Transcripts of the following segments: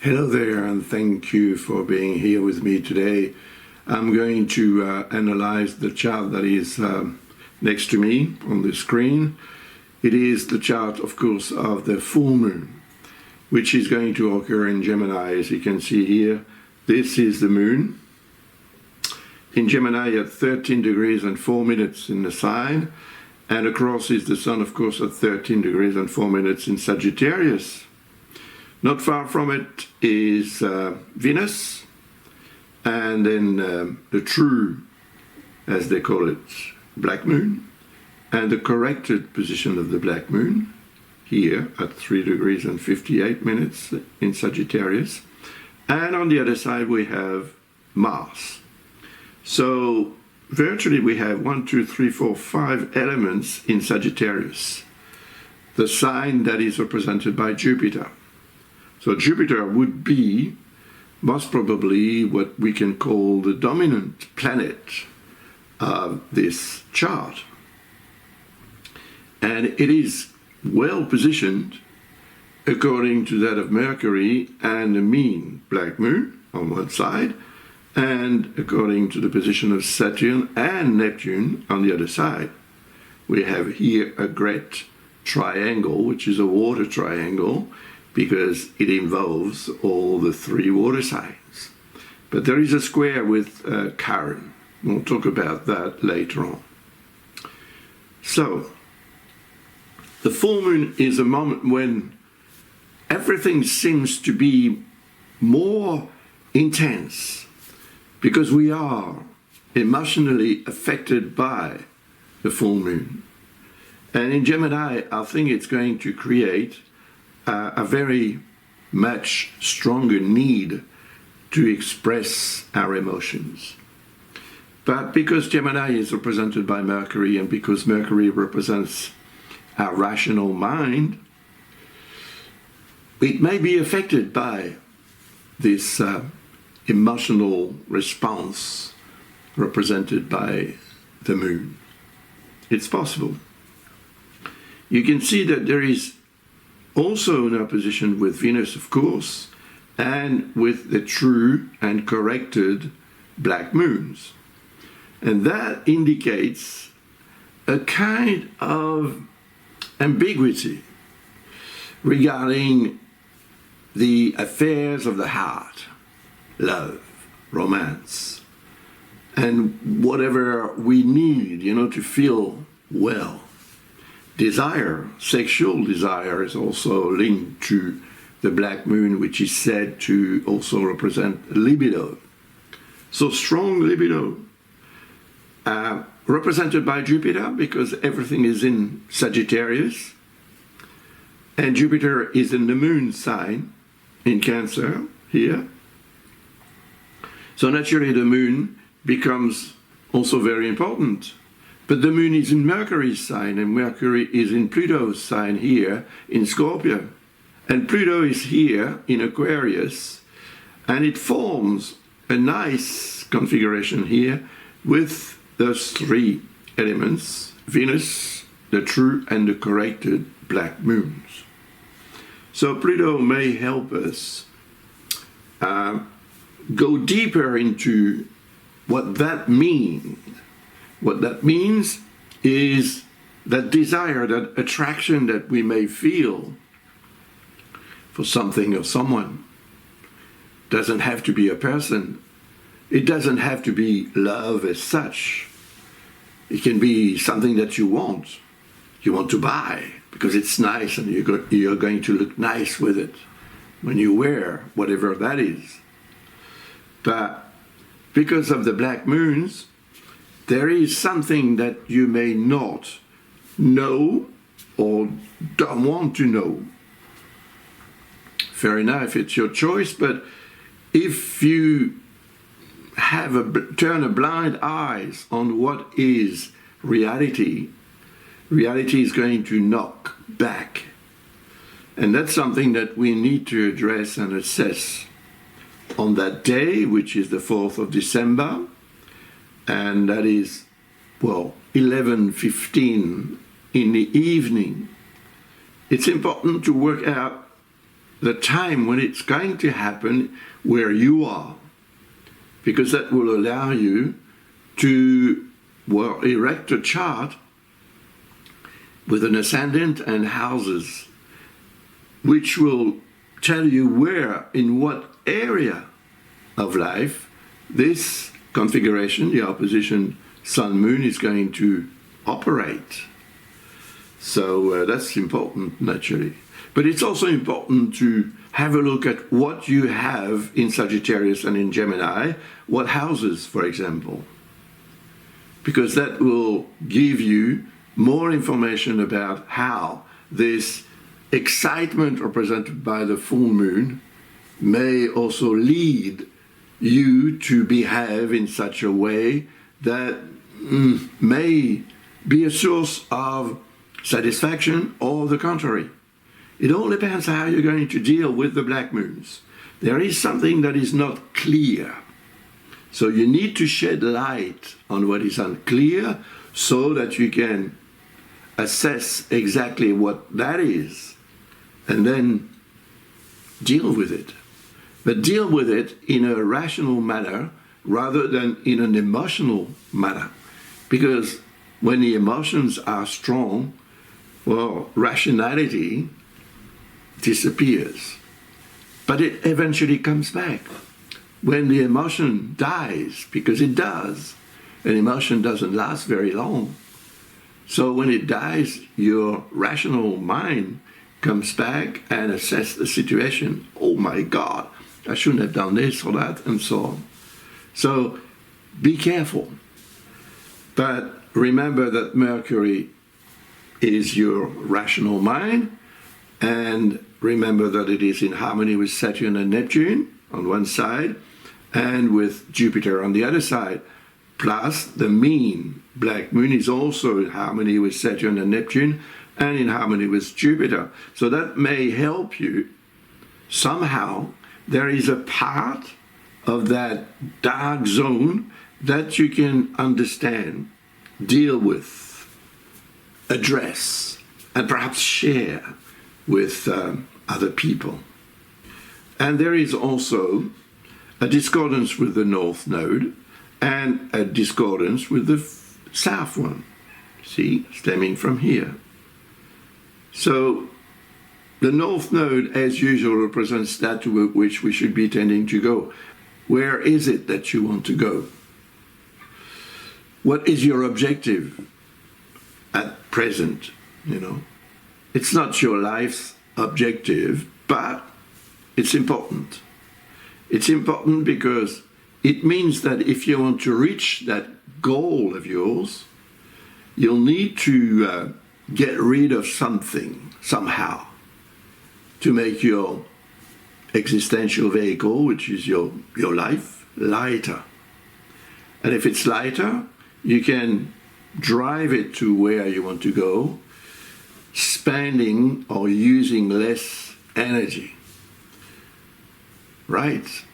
Hello there, and thank you for being here with me today. I'm going to analyze the chart that is next to me on the screen. It is the chart, of course, of the full moon, which is going to occur in Gemini. As you can see here, this is the moon in Gemini at 13 degrees and 4 minutes in the sign, and across is the sun, of course, at 13 degrees and 4 minutes in Sagittarius. Not far from it is Venus, and then the true, as they call it, black moon, and the corrected position of the black moon here at 3 degrees and 58 minutes in Sagittarius. And on the other side we have Mars. So virtually we have 5 elements in Sagittarius, the sign that is represented by Jupiter. So Jupiter would be most probably what we can call the dominant planet of this chart. And it is well positioned according to that of Mercury and the mean black moon on one side, and according to the position of Saturn and Neptune on the other side. We have here a great triangle, which is a water triangle, because it involves all the 3 water signs. But there is a square with Chiron. We'll talk about that later on. So, the full moon is a moment when everything seems to be more intense, because we are emotionally affected by the full moon. And in Gemini, I think it's going to create a very much stronger need to express our emotions. But because Gemini is represented by Mercury, and because Mercury represents our rational mind, it may be affected by this emotional response represented by the moon. It's possible. You can see that there is also in opposition with Venus, of course, and with the true and corrected black moons. And that indicates a kind of ambiguity regarding the affairs of the heart, love, romance, and whatever we need, to feel well. Desire, sexual desire, is also linked to the black moon, which is said to also represent libido. So strong libido, represented by Jupiter, because everything is in Sagittarius, and Jupiter is in the moon sign in Cancer here. So naturally the moon becomes also very important. But the moon is in Mercury's sign, and Mercury is in Pluto's sign here in Scorpio. And Pluto is here in Aquarius, and it forms a nice configuration here with those 3 elements, Venus, the true and the corrected black moons. So Pluto may help us go deeper into what that means. What that means is that desire, that attraction that we may feel for something or someone. Doesn't have to be a person. It doesn't have to be love as such. It can be something that you want to buy because it's nice and you're going to look nice with it when you wear whatever that is. But because of the black moons, there is something that you may not know or don't want to know. Fair enough, it's your choice, but if you turn a blind eyes on what is reality, reality is going to knock back. And that's something that we need to address and assess on that day, which is the 4th of December, and that is, 11:15 in the evening. It's important to work out the time when it's going to happen where you are, because that will allow you to, well, erect a chart with an ascendant and houses, which will tell you where, in what area of life, this configuration, the opposition Sun-Moon, is going to operate. So that's important, naturally. But it's also important to have a look at what you have in Sagittarius and in Gemini, what houses, for example, because that will give you more information about how this excitement represented by the full moon may also lead you to behave in such a way that may be a source of satisfaction or the contrary. It all depends how you're going to deal with the black moons. There is something that is not clear. So you need to shed light on what is unclear so that you can assess exactly what that is and then deal with it. But deal with it in a rational manner rather than in an emotional manner. Because when the emotions are strong, well, rationality disappears. But it eventually comes back. When the emotion dies, because it does, an emotion doesn't last very long. So when it dies, your rational mind comes back and assesses the situation. Oh my God, I shouldn't have done this or that, and so on. So be careful. But remember that Mercury is your rational mind, and remember that it is in harmony with Saturn and Neptune on one side, and with Jupiter on the other side. Plus, the mean black moon is also in harmony with Saturn and Neptune, and in harmony with Jupiter. So that may help you somehow. There is a part of that dark zone that you can understand, deal with, address, and perhaps share with other people. And there is also a discordance with the North Node and a discordance with the South one, see, stemming from here. So the North Node, as usual, represents that to which we should be tending to go. Where is it that you want to go? What is your objective at present, you know? It's not your life's objective, but it's important. It's important because it means that if you want to reach that goal of yours, you'll need to get rid of something, somehow, to make your existential vehicle, which is your life, lighter. And if it's lighter, you can drive it to where you want to go, spending or using less energy. Right?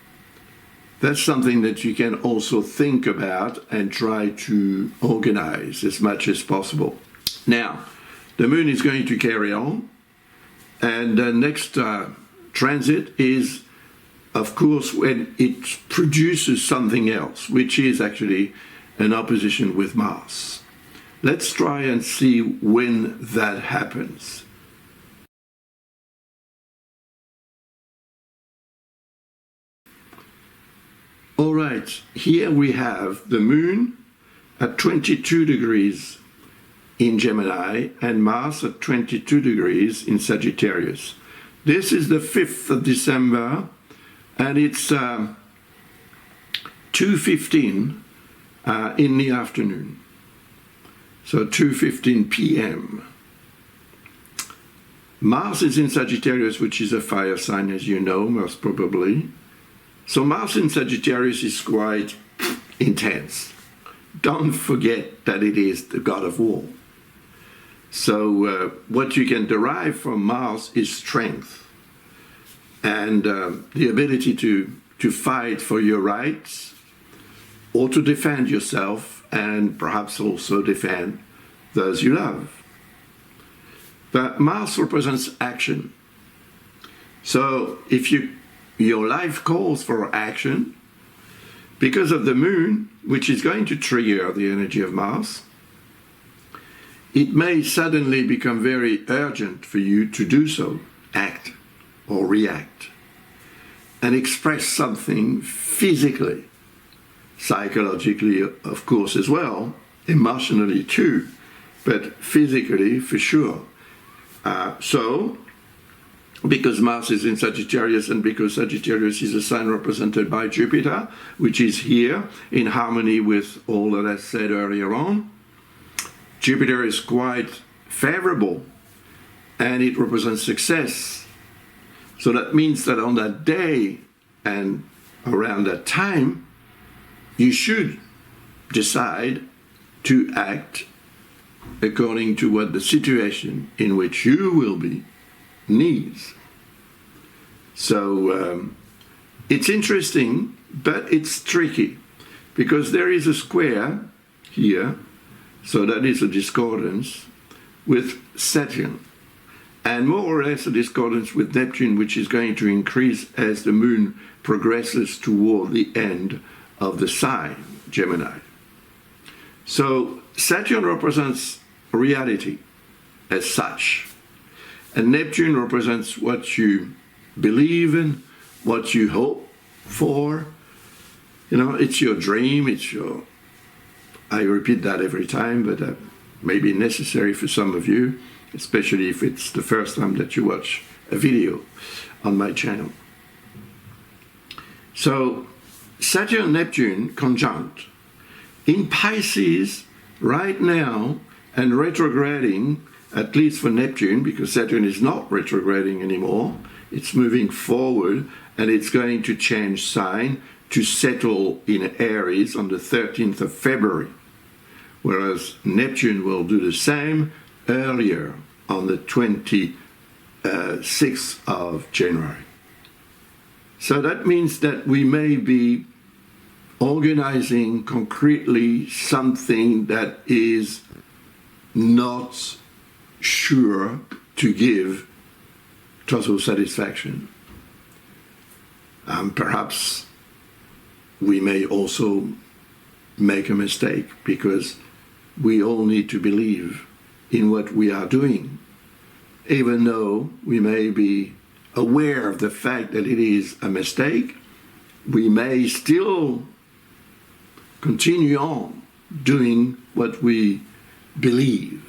That's something that you can also think about and try to organize as much as possible. Now, the moon is going to carry on, and the next transit is, of course, when it produces something else, which is actually an opposition with Mars. Let's try and see when that happens. All right, here we have the moon at 22 degrees in Gemini and Mars at 22 degrees in Sagittarius. This is the 5th of December, and it's 2:15 in the afternoon. So 2:15 p.m. Mars is in Sagittarius, which is a fire sign, as you know, most probably. So Mars in Sagittarius is quite intense. Don't forget that it is the god of war. So what you can derive from Mars is strength and the ability to fight for your rights or to defend yourself and perhaps also defend those you love. But Mars represents action. So if your life calls for action, because of the moon, which is going to trigger the energy of Mars, it may suddenly become very urgent for you to do so, act or react, and express something physically, psychologically, of course, as well, emotionally too, but physically for sure. Because Mars is in Sagittarius and because Sagittarius is a sign represented by Jupiter, which is here in harmony with all that I said earlier on, Jupiter is quite favorable and it represents success. So that means that on that day and around that time, you should decide to act according to what the situation in which you will be needs. So it's interesting, but it's tricky because there is a square here, so that is a discordance with Saturn, and more or less a discordance with Neptune, which is going to increase as the moon progresses toward the end of the sign Gemini. So Saturn represents reality as such, and Neptune represents what you believe in, what you hope for. You know, it's your dream, it's your, I repeat that every time, but that may be necessary for some of you, especially if it's the first time that you watch a video on my channel. So Saturn and Neptune conjunct in Pisces right now and retrograding, at least for Neptune, because Saturn is not retrograding anymore. It's moving forward and it's going to change sign to settle in Aries on the 13th of February, whereas Neptune will do the same earlier on the 26th of January. So that means that we may be organizing concretely something that is not sure to give total satisfaction. Perhaps we may also make a mistake because we all need to believe in what we are doing, even though we may be aware of the fact that it is a mistake. We may still continue on doing what we believe.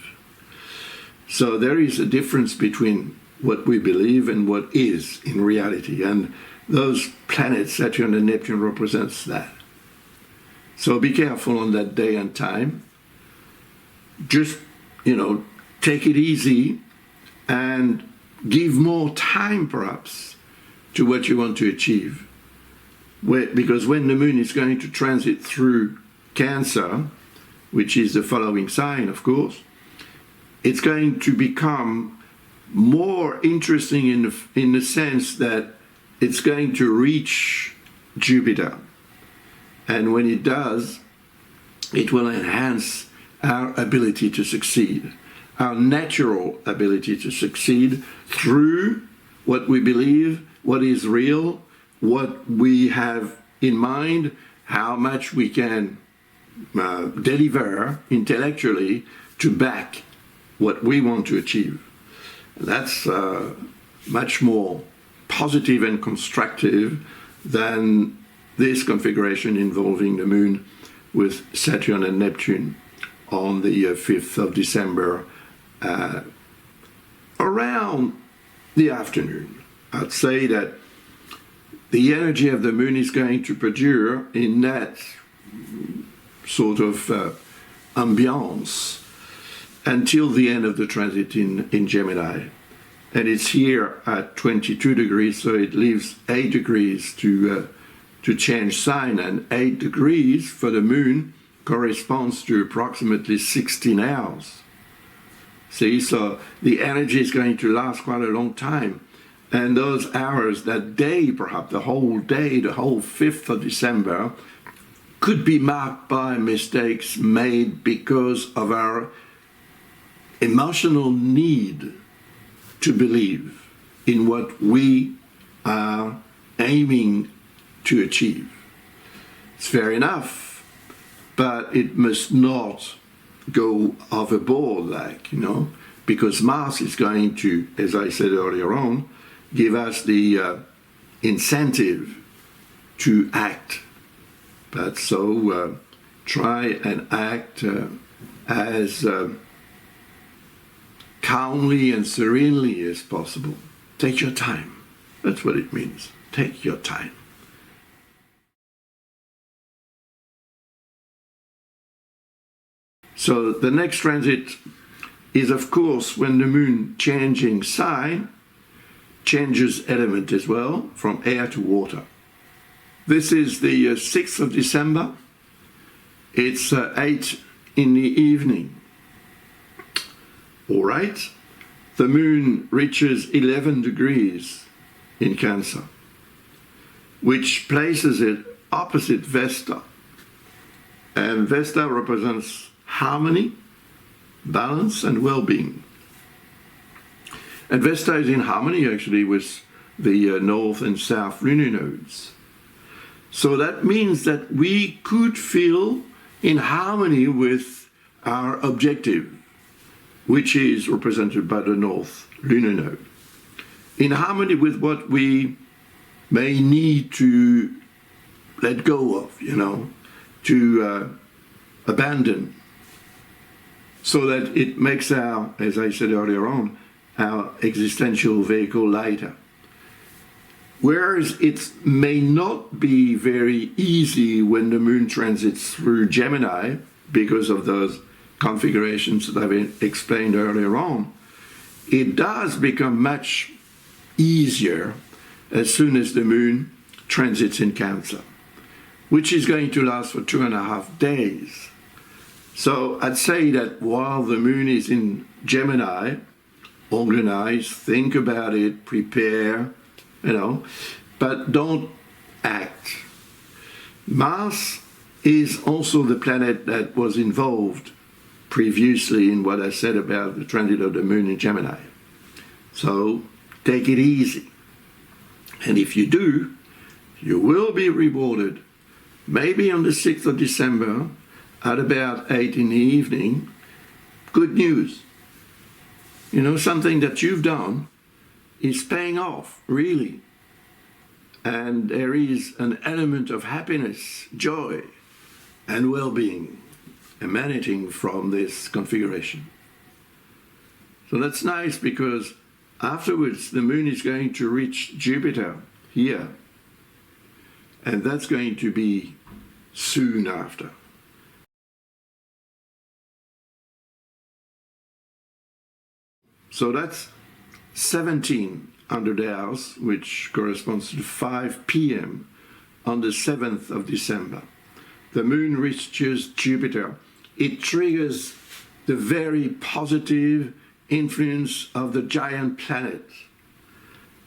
So there is a difference between what we believe and what is in reality, and those planets, Saturn and Neptune, represents that. So be careful on that day and time. Just, take it easy and give more time perhaps to what you want to achieve. Because when the moon is going to transit through Cancer, which is the following sign, of course, it's going to become more interesting in the sense that it's going to reach Jupiter. And when it does, it will enhance our ability to succeed, our natural ability to succeed through what we believe, what is real, what we have in mind, how much we can deliver intellectually to back what we want to achieve. That's much more positive and constructive than this configuration involving the moon with Saturn and Neptune on the 5th of December around the afternoon. I'd say that the energy of the moon is going to perdure in that sort of ambiance until the end of the transit in Gemini. And it's here at 22 degrees, so it leaves 8 degrees to change sign, and 8 degrees for the moon corresponds to approximately 16 hours. See, so the energy is going to last quite a long time. And those hours, that day, perhaps the whole day, the whole 5th of December, could be marked by mistakes made because of our emotional need to believe in what we are aiming to achieve. It's fair enough, but it must not go overboard, like, because Mars is going to, as I said earlier on, give us the incentive to act. But so try and act as calmly and serenely as possible. Take your time. That's what it means. Take your time. So the next transit is, of course, when the moon changing sign changes element as well, from air to water. This is the 6th of December. It's 8 in the evening. All right. The moon reaches 11 degrees in Cancer, which places it opposite Vesta. And Vesta represents harmony, balance, and well-being. And Vesta is in harmony actually with the north and south lunar nodes. So that means that we could feel in harmony with our objective, which is represented by the north lunar node. In harmony with what we may need to let go of, to abandon, so that it makes our, as I said earlier on, our existential vehicle lighter. Whereas it may not be very easy when the moon transits through Gemini because of those configurations that I've explained earlier on, it does become much easier as soon as the moon transits in Cancer, which is going to last for 2.5 days. So I'd say that while the moon is in Gemini, organize, think about it, prepare, but don't act. Mars is also the planet that was involved previously in what I said about the transit of the moon in Gemini. So take it easy. And if you do, you will be rewarded, maybe on the 6th of December at about 8 in the evening. Good news. Something that you've done is paying off, really. And there is an element of happiness, joy, and well-being emanating from this configuration. So that's nice, because afterwards the moon is going to reach Jupiter here, and that's going to be soon after. So that's 1700 hours, which corresponds to 5 p.m. on the 7th of December. The moon reaches Jupiter. It triggers the very positive influence of the giant planet.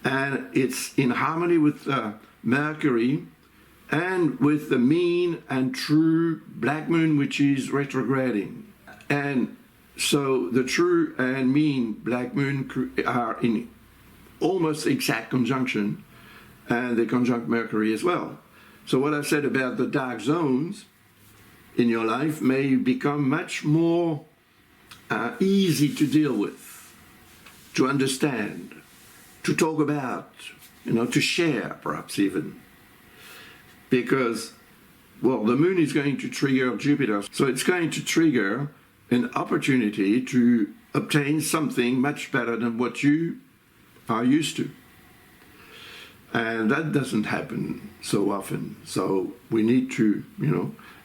And it's in harmony with Mercury and with the mean and true black moon, which is retrograding. And so the true and mean black moon are in almost exact conjunction, and they conjunct Mercury as well. So what I said about the dark zones in your life may become much more easy to deal with, to understand, to talk about, to share perhaps even. Because, well, the moon is going to trigger Jupiter, so it's going to trigger an opportunity to obtain something much better than what you are used to. And that doesn't happen so often. So we need to,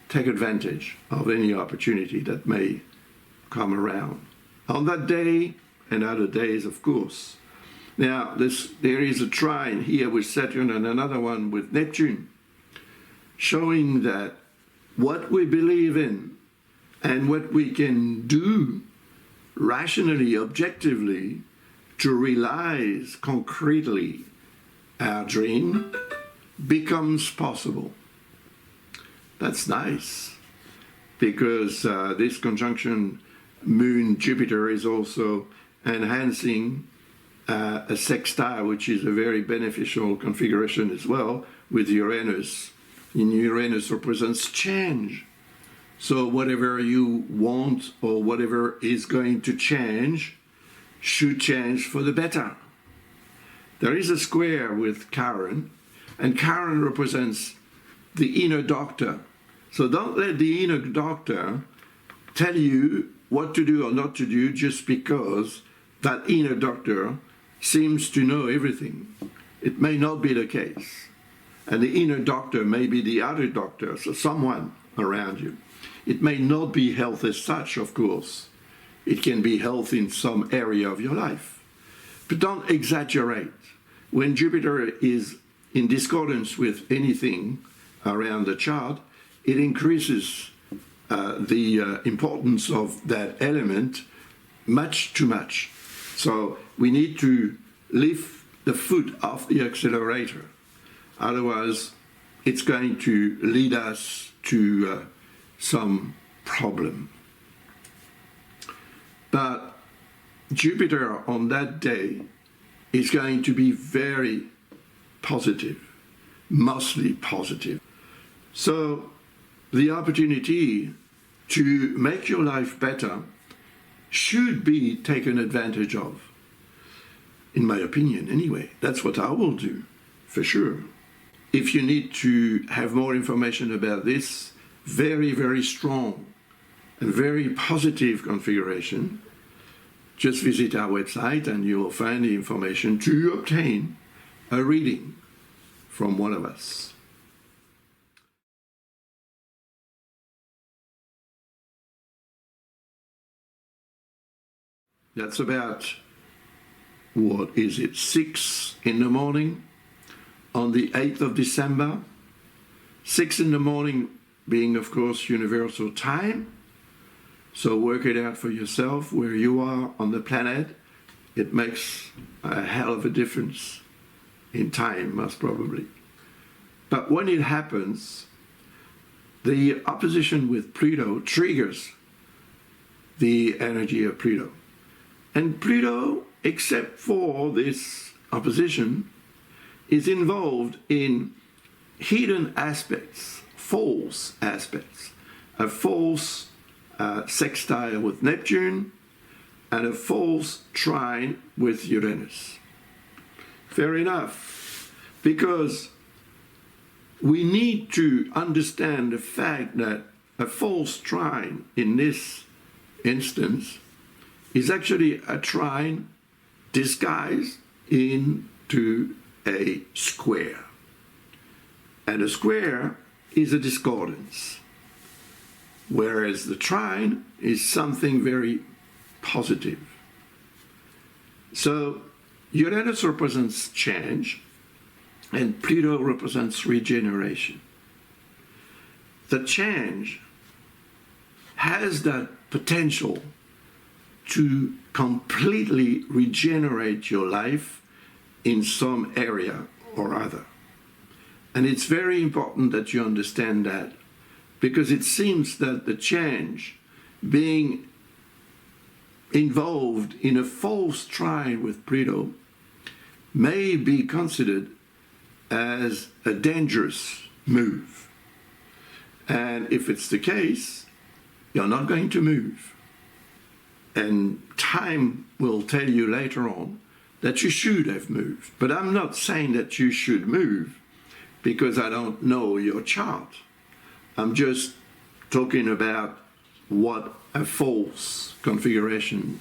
take advantage of any opportunity that may come around on that day and other days, of course. Now, there is a trine here with Saturn and another one with Neptune, showing that what we believe in and what we can do rationally, objectively, to realize concretely our dream becomes possible. That's nice, because this conjunction Moon-Jupiter is also enhancing a sextile, which is a very beneficial configuration as well, with Uranus. And Uranus represents change. So whatever you want or whatever is going to change should change for the better. There is a square with Chiron, and Chiron represents the inner doctor. So don't let the inner doctor tell you what to do or not to do just because that inner doctor seems to know everything. It may not be the case. And the inner doctor may be the other doctor, so someone around you. It may not be health as such, of course. It can be health in some area of your life. But don't exaggerate. When Jupiter is in discordance with anything around the chart, it increases the importance of that element much too much. So we need to lift the foot off the accelerator. Otherwise, it's going to lead us to some problem. But Jupiter on that day is going to be very positive, mostly positive. So the opportunity to make your life better should be taken advantage of. In my opinion, anyway. That's what I will do, for sure. If you need to have more information about this very, very strong and very positive configuration, just visit our website and you will find the information to obtain a reading from one of us. That's about, what is it, 6 in the morning on the 8th of December. 6 in the morning being, of course, universal time. So work it out for yourself where you are on the planet. It makes a hell of a difference in time, most probably. But when it happens, the opposition with Pluto triggers the energy of Pluto. And Pluto, except for this opposition, is involved in hidden aspects, false aspects, a false sextile with Neptune and a false trine with Uranus. Fair enough, because we need to understand the fact that a false trine in this instance is actually a trine disguised into a square. And a square is a discordance, whereas the trine is something very positive. So Uranus represents change and Pluto represents regeneration. The change has that potential to completely regenerate your life in some area or other. And it's very important that you understand that, because it seems that the change being involved in a false trine with Pluto may be considered as a dangerous move. And if it's the case, you're not going to move. And time will tell you later on that you should have moved. But I'm not saying that you should move because I don't know your chart. I'm just talking about what a false configuration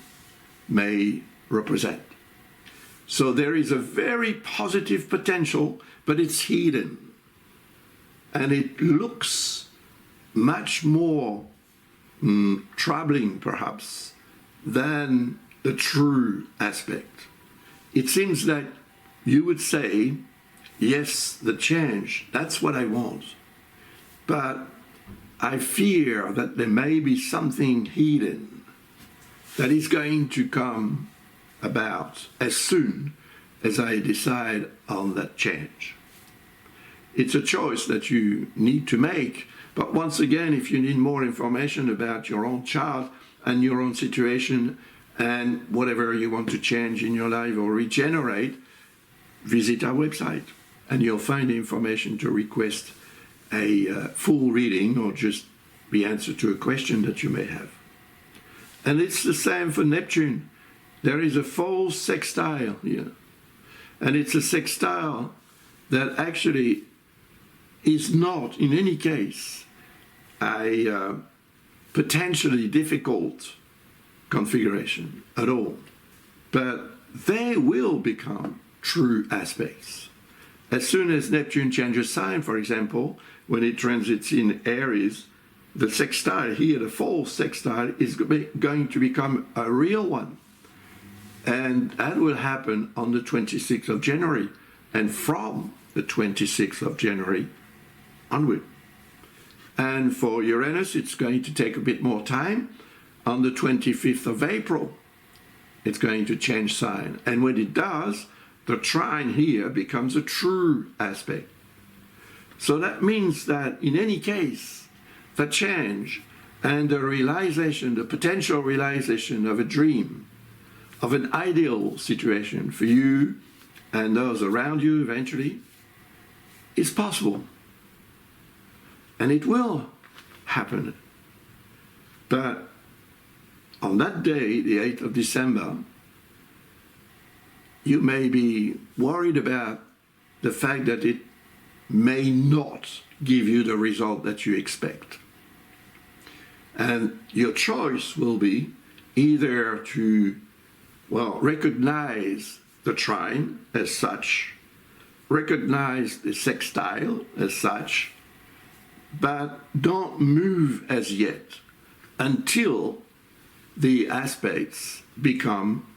may represent. So there is a very positive potential, but it's hidden. And it looks much more troubling, perhaps, than the true aspect. It seems that you would say, yes, the change, that's what I want. But I fear that there may be something hidden that is going to come about as soon as I decide on that change. It's a choice that you need to make. But once again, if you need more information about your own chart and your own situation And whatever you want to change in your life or regenerate, visit our website and you'll find information to request a full reading or just the answer to a question that you may have. And it's the same for Neptune. There is a full sextile here. And it's a sextile that actually is not, in any case, a potentially difficult configuration at all. But they will become true aspects. As soon as Neptune changes sign, for example, when it transits in Aries, the sextile here, the false sextile, is going to become a real one. And that will happen on the 26th of January. And from the 26th of January onward. And for Uranus, it's going to take a bit more time. On the 25th of April, it's going to change sign. And when it does, the trine here becomes a true aspect. So that means that in any case, the change and the realization, the potential realization of a dream, of an ideal situation for you and those around you eventually, is possible. And it will happen. But on that day, the 8th of December, you may be worried about the fact that it may not give you the result that you expect. And your choice will be either to, well, recognize the trine as such, recognize the sextile as such, but don't move as yet until the aspects become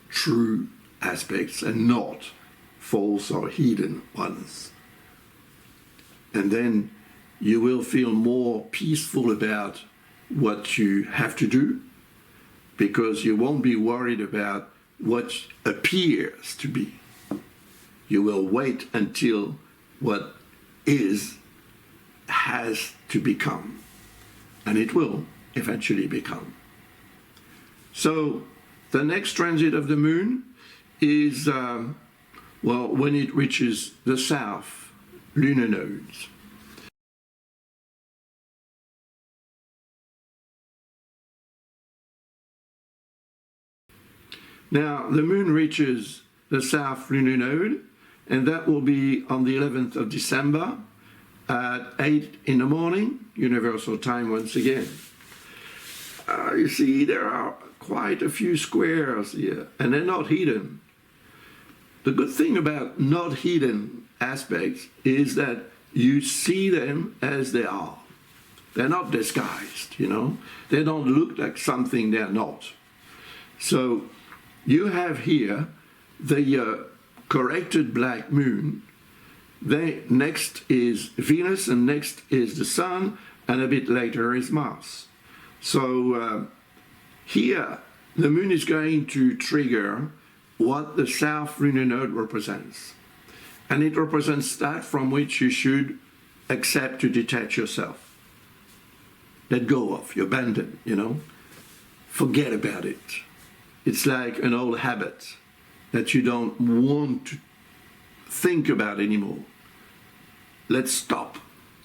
true aspects and not false or hidden ones. And then you will feel more peaceful about what you have to do, because you won't be worried about what appears to be. You will wait until what is has to become, and it will eventually become. So the next transit of the moon is, well, when it reaches the south lunar nodes. Now, the moon reaches the south lunar node, and that will be on the 11th of December at 8 in the morning, universal time once again. You see, there are quite a few squares here, and they're not hidden. The good thing about not hidden aspects is that you see them as they are. They're not disguised, you know. They don't look like something they're not. So you have here the corrected black moon. Next is Venus, and next is the Sun, and a bit later is Mars. So here, the moon is going to trigger what the south lunar node represents. And it represents that from which you should accept to detach yourself. Let go of, you abandon, you know. Forget about it. It's like an old habit that you don't want to think about anymore. Let's stop.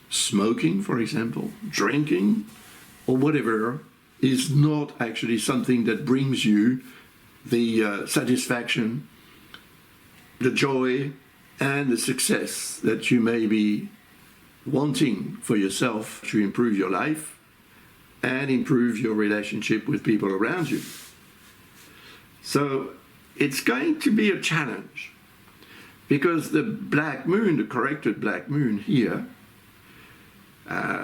Smoking, for example, drinking, or whatever, is not actually something that brings you the satisfaction, the joy, and the success that you may be wanting for yourself to improve your life and improve your relationship with people around you. So it's going to be a challenge, because the black moon, the corrected black moon here,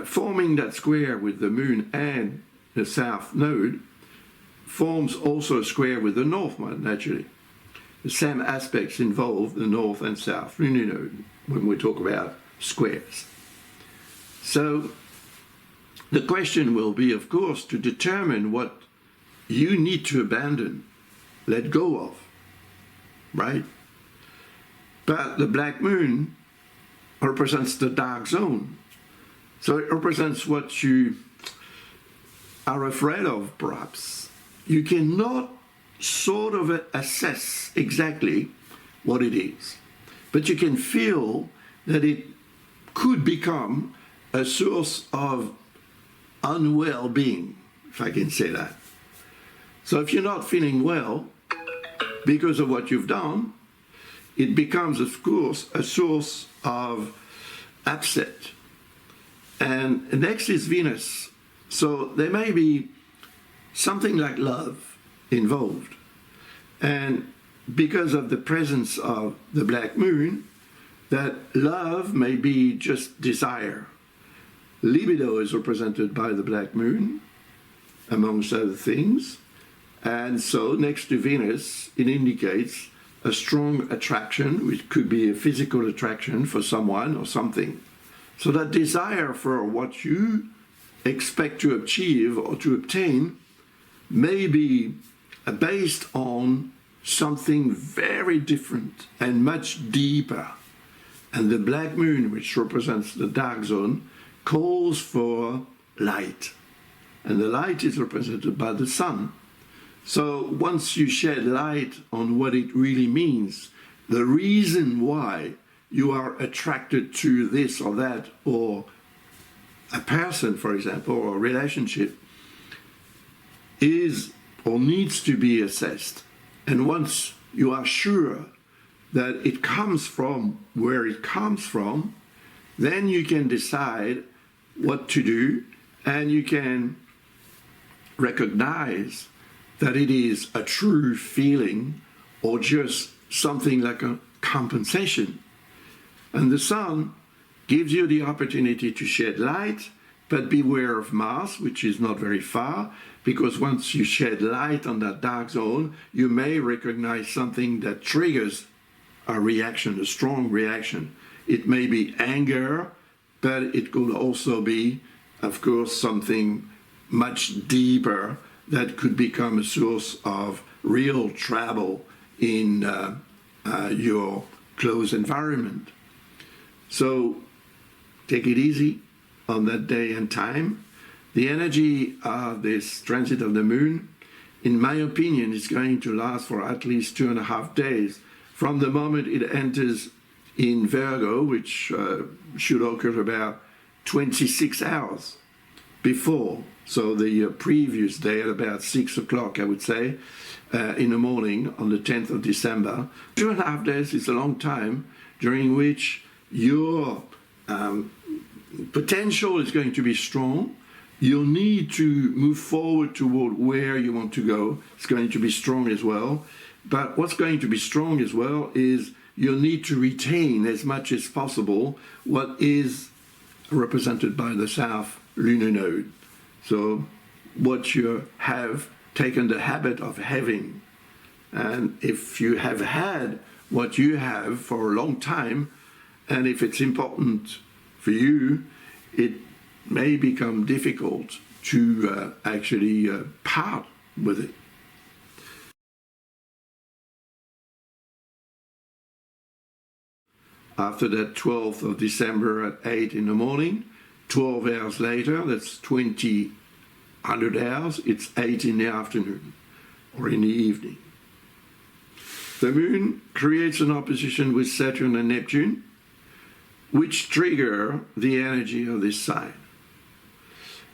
forming that square with the moon and the south node, forms also a square with the north one, naturally. The same aspects involve the north and south lunar node when we talk about squares. So the question will be, of course, to determine what you need to abandon, let go of, right? But the black moon represents the dark zone. So it represents what you are afraid of, perhaps. You cannot sort of assess exactly what it is, but you can feel that it could become a source of unwell being, if I can say that. So if you're not feeling well because of what you've done, it becomes, of course, a source of upset. And next is Venus. So there may be something like love involved. And because of the presence of the black moon, that love may be just desire. Libido is represented by the black moon, amongst other things. And so next to Venus, it indicates a strong attraction, which could be a physical attraction for someone or something. So that desire for what you expect to achieve or to obtain may be based on something very different and much deeper. And the black moon, which represents the dark zone, calls for light. And the light is represented by the sun. So once you shed light on what it really means, the reason why you are attracted to this or that, or a person, for example, or a relationship, is or needs to be assessed. And once you are sure that it comes from where it comes from, then you can decide what to do, and you can recognize that it is a true feeling or just something like a compensation. And the sun gives you the opportunity to shed light, but beware of Mars, which is not very far, because once you shed light on that dark zone, you may recognize something that triggers a reaction, a strong reaction. It may be anger, but it could also be, of course, something much deeper that could become a source of real trouble in your close environment. So take it easy on that day and time. The energy of this transit of the moon, in my opinion, is going to last for at least 2.5 days from the moment it enters in Virgo, which should occur about 26 hours before. So the previous day at about 6 o'clock, I would say, in the morning on the 10th of December. 2.5 days is a long time during which your potential is going to be strong. You'll need to move forward toward where you want to go. It's going to be strong as well. But what's going to be strong as well is you'll need to retain as much as possible what is represented by the South lunar node. So what you have taken the habit of having. And if you have had what you have for a long time, and if it's important for you, it may become difficult to actually part with it. After that 12th of December at 8 in the morning, 12 hours later, that's 100 hours, it's 8 in the afternoon or in the evening. The moon creates an opposition with Saturn and Neptune, which trigger the energy of this sign.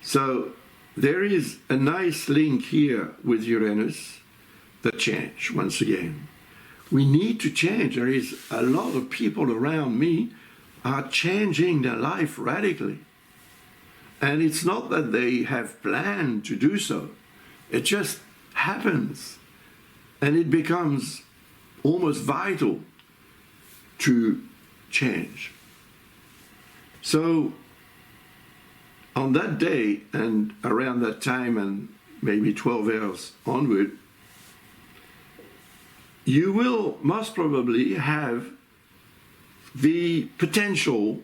So there is a nice link here with Uranus, the change, once again. We need to change. There is a lot of people around me are changing their life radically. And it's not that they have planned to do so. It just happens. And it becomes almost vital to change. So on that day and around that time and maybe 12 hours onward, you will most probably have the potential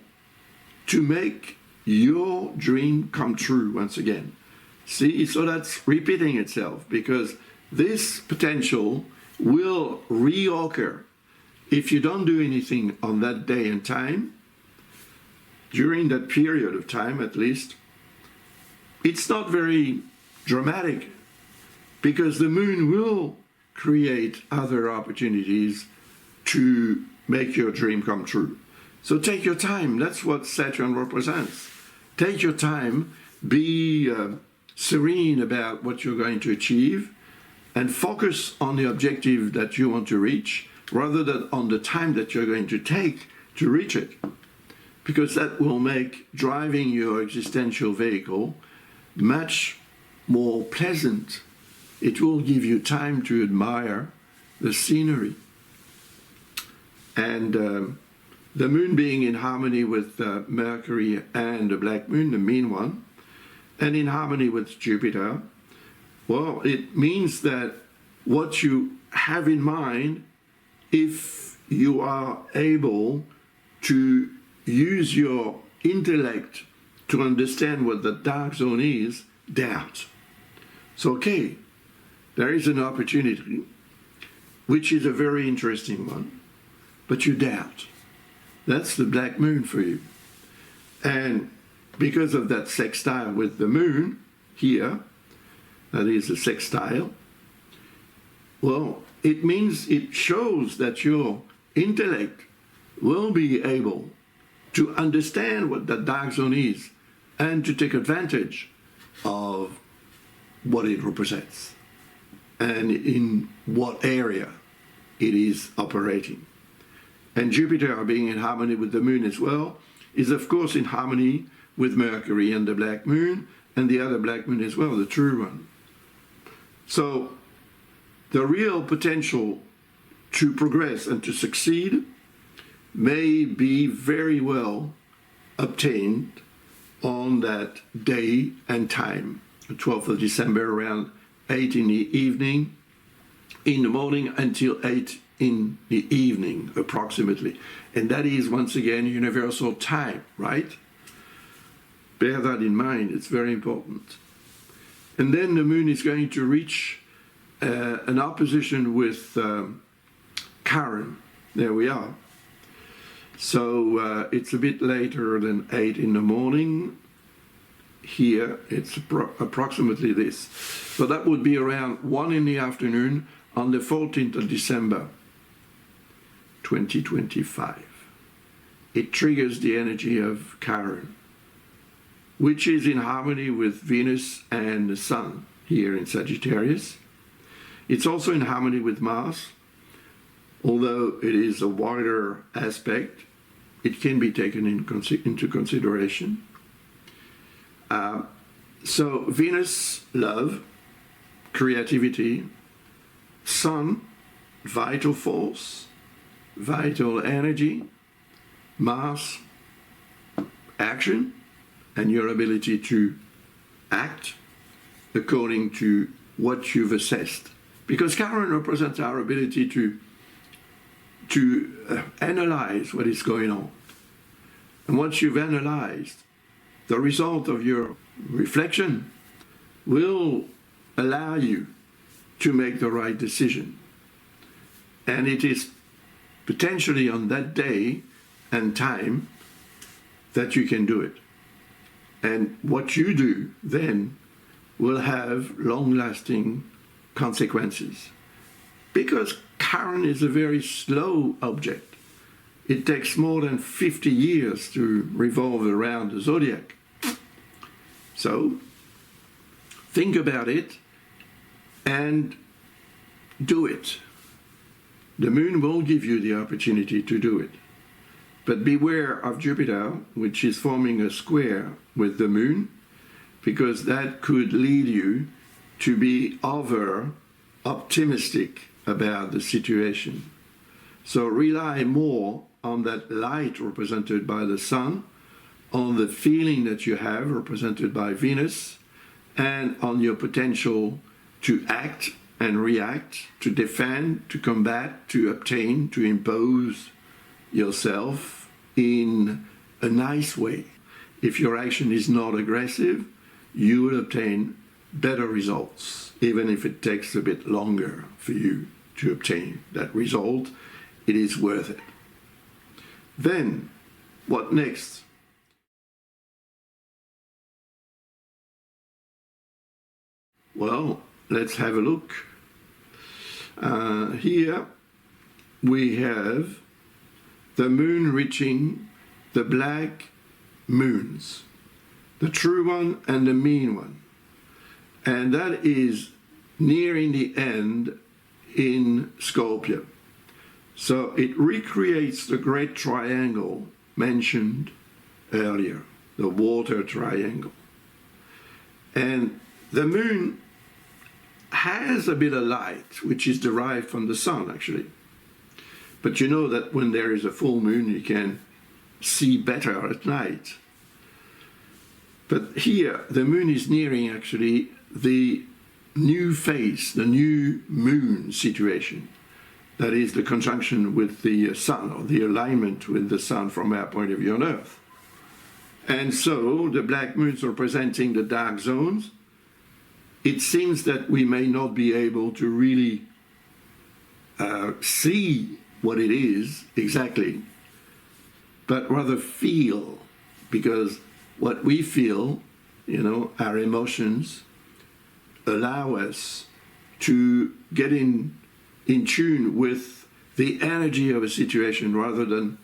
to make your dream come true once again. See, so that's repeating itself, because this potential will reoccur if you don't do anything on that day and time, during that period of time at least. It's not very dramatic, because the moon will create other opportunities to make your dream come true. So take your time. That's what Saturn represents. Take your time, be serene about what you're going to achieve, and focus on the objective that you want to reach rather than on the time that you're going to take to reach it. Because that will make driving your existential vehicle much more pleasant. It will give you time to admire the scenery. And the moon being in harmony with Mercury and the black moon, the mean one, and in harmony with Jupiter, well, it means that what you have in mind, if you are able to use your intellect to understand what the dark zone is, doubt. So, okay, there is an opportunity, which is a very interesting one, but you doubt. That's the black moon for you. And because of that sextile with the moon here, that is a sextile, well, it means it shows that your intellect will be able to understand what the dark zone is and to take advantage of what it represents and in what area it is operating. And Jupiter being in harmony with the moon as well is of course in harmony with Mercury and the black moon and the other black moon as well, the true one. So the real potential to progress and to succeed may be very well obtained on that day and time, the 12th of December around 8 in the evening, in the morning until 8 in the evening approximately. And that is once again universal time, right? Bear that in mind, it's very important. And then the moon is going to reach an opposition with Chiron. There we are. So it's a bit later than 8 in the morning. Here it's approximately this. So that would be around 1 in the afternoon on the 14th of December 2025. It triggers the energy of Chiron, which is in harmony with Venus and the Sun here in Sagittarius. It's also in harmony with Mars, although it is a wider aspect. It can be taken into consideration. So Venus, love, creativity, Sun, vital force, vital energy, Mars, action, and your ability to act according to what you've assessed. Because Chiron represents our ability to analyze what is going on. And once you've analyzed, the result of your reflection will allow you to make the right decision. And it is potentially on that day and time that you can do it. And what you do then will have long-lasting consequences. Because Chiron is a very slow object. It takes more than 50 years to revolve around the zodiac. So think about it and do it. The moon will give you the opportunity to do it. But beware of Jupiter, which is forming a square with the moon, because that could lead you to be over optimistic about the situation. So rely more on that light represented by the sun, on the feeling that you have represented by Venus, and on your potential to act and react, to defend, to combat, to obtain, to impose yourself in a nice way. If your action is not aggressive, you will obtain better results, even if it takes a bit longer for you to obtain that result. It is worth it. Then, what next? Well, let's have a look. Here we have the moon reaching the black moons, the true one and the mean one. And that is nearing the end in Scorpio. So it recreates the great triangle mentioned earlier, the water triangle. And the moon has a bit of light, which is derived from the sun, actually. But you know that when there is a full moon, you can see better at night. But here, the moon is nearing, actually, the new phase, the new moon situation. That is the conjunction with the sun, or the alignment with the sun from our point of view on Earth. And so the black moons representing the dark zones, it seems that we may not be able to really see what it is exactly, but rather feel, because what we feel, our emotions, allow us to get in tune with the energy of a situation rather than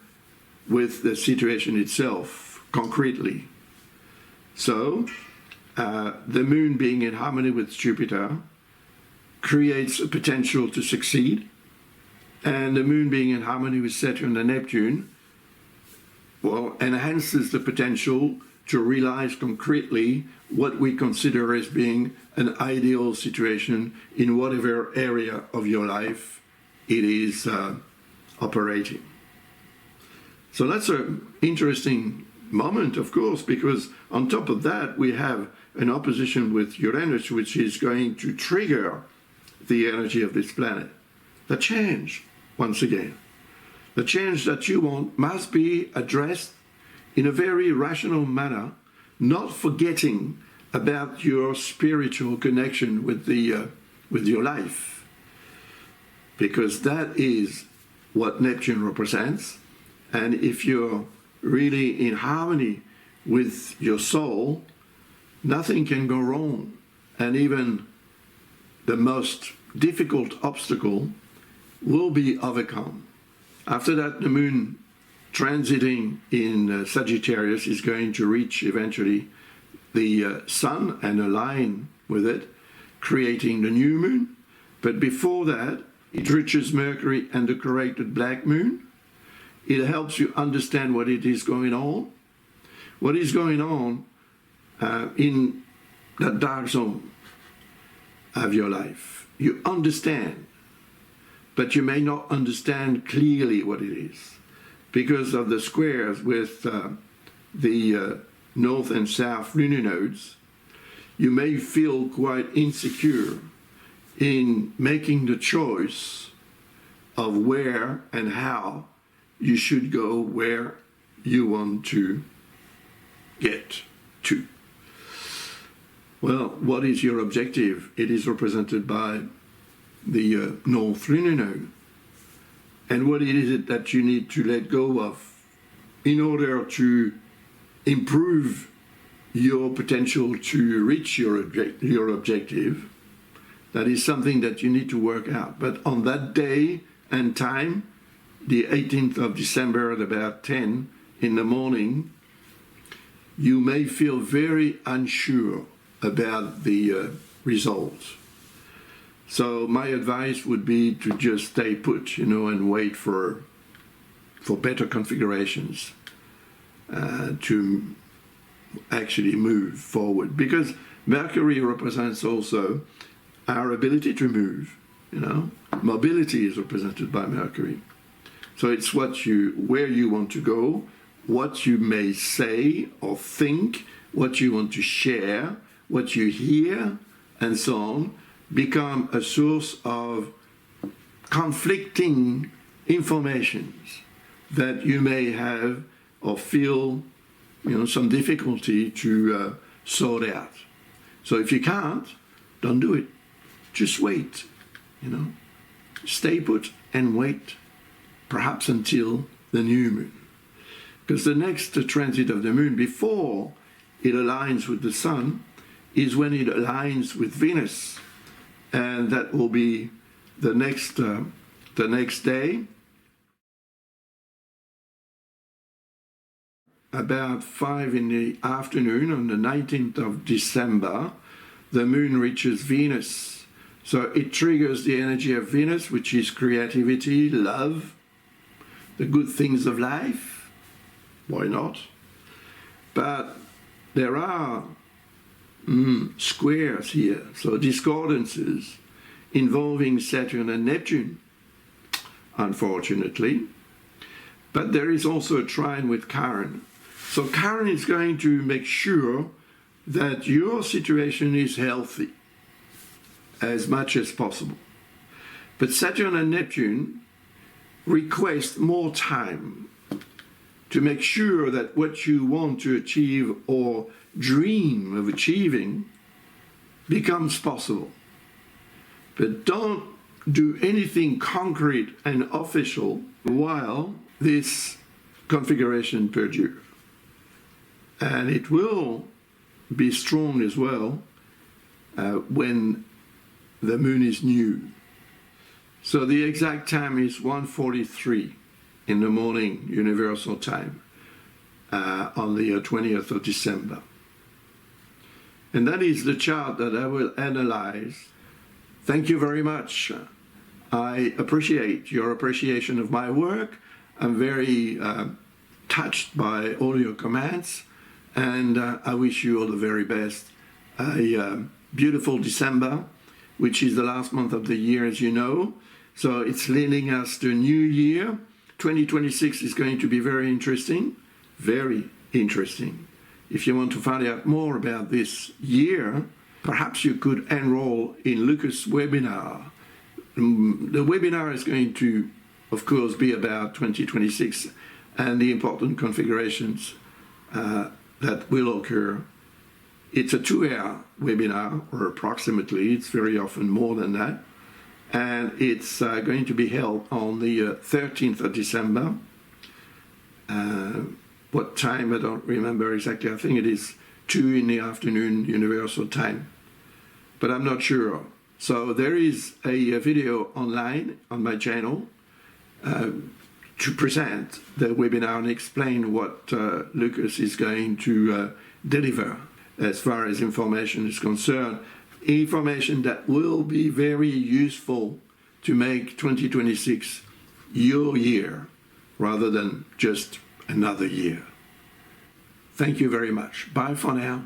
with the situation itself concretely. So the moon being in harmony with Jupiter creates a potential to succeed, and the moon being in harmony with Saturn and Neptune, well, enhances the potential to realize concretely what we consider as being an ideal situation in whatever area of your life it is operating. So that's an interesting moment, of course, because on top of that, we have an opposition with Uranus, which is going to trigger the energy of this planet. The change, once again. The change that you want must be addressed in a very rational manner, not forgetting about your spiritual connection with your life, because that is what Neptune represents. And if you're really in harmony with your soul, nothing can go wrong, and even the most difficult obstacle will be overcome. After that, the moon transiting in Sagittarius is going to reach eventually the sun and align with it, creating the new moon. But before that, it reaches Mercury and the corrected black moon. It helps you understand what it is going on. What is going on in the dark zone of your life. You understand, but you may not understand clearly what it is because of the squares with the north and south lunar nodes. You may feel quite insecure in making the choice of where and how you should go where you want to get to. Well, what is your objective? It is represented by the North Lunar Node. And what is it that you need to let go of in order to improve your potential to reach your objective? That is something that you need to work out. But on that day and time, the 18th of December at about 10 in the morning, you may feel very unsure about the results. So my advice would be to just stay put, and wait for better configurations to actually move forward. Because Mercury represents also our ability to move, Mobility is represented by Mercury. So it's where you want to go, what you may say or think, what you want to share, what you hear, and so on, become a source of conflicting informations that you may have or feel, some difficulty to sort out. So if you can't, don't do it. Just wait, Stay put and wait, perhaps until the new moon. Because the next transit of the moon, before it aligns with the sun, is when it aligns with Venus. And that will be the next day, about 5 in the afternoon on the 19th of December, the moon reaches Venus. So it triggers the energy of Venus, which is creativity, love, the good things of life. Why not? But there are squares here, so discordances involving Saturn and Neptune, unfortunately. But there is also a trine with Chiron. So Chiron is going to make sure that your situation is healthy as much as possible. But Saturn and Neptune request more time to make sure that what you want to achieve or dream of achieving becomes possible. But don't do anything concrete and official while this configuration perdures. And it will be strong as well when the moon is new. So the exact time is 1:43 in the morning, universal time, on the 20th of December. And that is the chart that I will analyze. Thank you very much. I appreciate your appreciation of my work. I'm very touched by all your comments, and I wish you all the very best. A beautiful December, which is the last month of the year, as you know. So it's leading us to a new year. 2026 is going to be very interesting, very interesting. If you want to find out more about this year, perhaps you could enroll in Lucas' webinar. The webinar is going to, of course, be about 2026 and the important configurations that will occur. It's a 2-hour webinar, or approximately. It's very often more than that. And it's going to be held on the 13th of December. What time, I don't remember exactly. I think it is 2 in the afternoon universal time, but I'm not sure. So there is a video online on my channel to present the webinar and explain what Lucas is going to deliver as far as information is concerned. Information that will be very useful to make 2026 your year rather than just another year. Thank you very much. Bye for now.